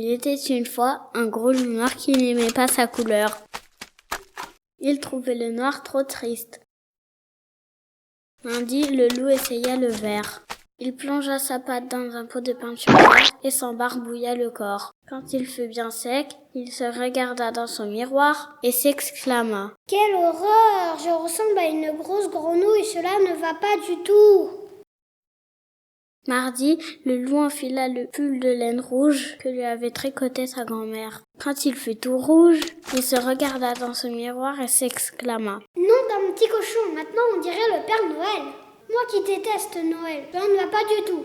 Il était une fois un gros loup noir qui n'aimait pas sa couleur. Il trouvait le noir trop triste. Lundi, le loup essaya le vert. Il plongea sa patte dans un pot de peinture verte et s'embarbouilla le corps. Quand il fut bien sec, il se regarda dans son miroir et s'exclama : « Quelle horreur! Je ressemble à une grosse grenouille, cela ne va pas du tout !» Mardi, le loup enfila le pull de laine rouge que lui avait tricoté sa grand-mère. Quand il fut tout rouge, il se regarda dans son miroir et s'exclama : « Non, d'un petit cochon, maintenant on dirait le Père Noël. Moi qui déteste Noël, ça ne va pas du tout. »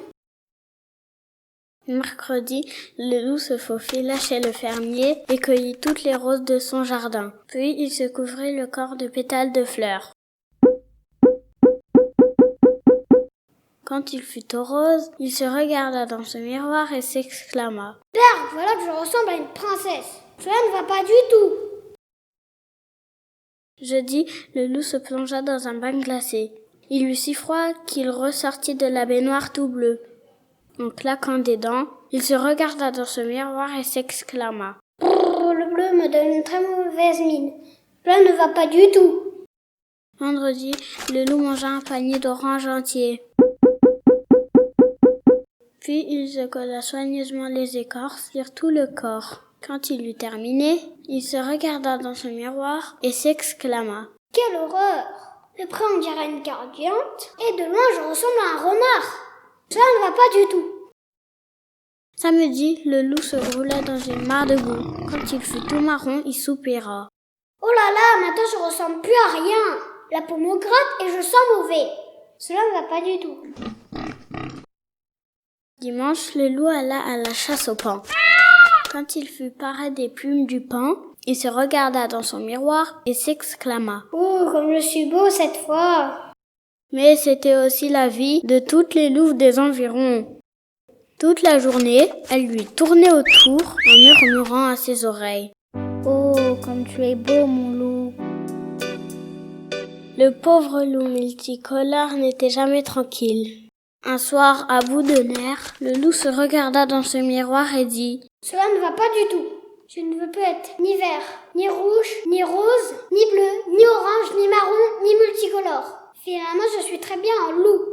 Mercredi, le loup se faufila chez le fermier et cueillit toutes les roses de son jardin. Puis il se couvrit le corps de pétales de fleurs. Quand il fut tout rose, il se regarda dans son miroir et s'exclama : « Père, voilà que je ressemble à une princesse. Cela ne va pas du tout. » Jeudi, le loup se plongea dans un bain glacé. Il eut si froid qu'il ressortit de la baignoire tout bleu. En claquant des dents, il se regarda dans son miroir et s'exclama : « Le bleu me donne une très mauvaise mine. Cela ne va pas du tout. » Vendredi, le loup mangea un panier d'oranges entiers. Puis il se colla soigneusement les écorces sur tout le corps. Quand il eut terminé, il se regarda dans son miroir et s'exclama : « Quelle horreur! De près on dirait une gardiante, et de loin je ressemble à un renard. Cela ne va pas du tout. » Samedi, le loup se roula dans une mare de boue. Quand il fut tout marron, il soupira. « Oh là là, maintenant je ressemble plus à rien. La peau me gratte et je sens mauvais. Cela ne va pas du tout. » Dimanche, le loup alla à la chasse au paon. Quand il fut paré des plumes du paon, il se regarda dans son miroir et s'exclama : « Oh, comme je suis beau cette fois !» Mais c'était aussi la vie de toutes les louves des environs. Toute la journée, elle lui tournait autour en murmurant à ses oreilles : « Oh, comme tu es beau, mon loup !» Le pauvre loup multicolore n'était jamais tranquille. Un soir, à bout de nerfs, le loup se regarda dans ce miroir et dit : « Cela ne va pas du tout. Je ne veux plus être ni vert, ni rouge, ni rose, ni bleu, ni orange, ni marron, ni multicolore. Finalement, je suis très bien en loup. »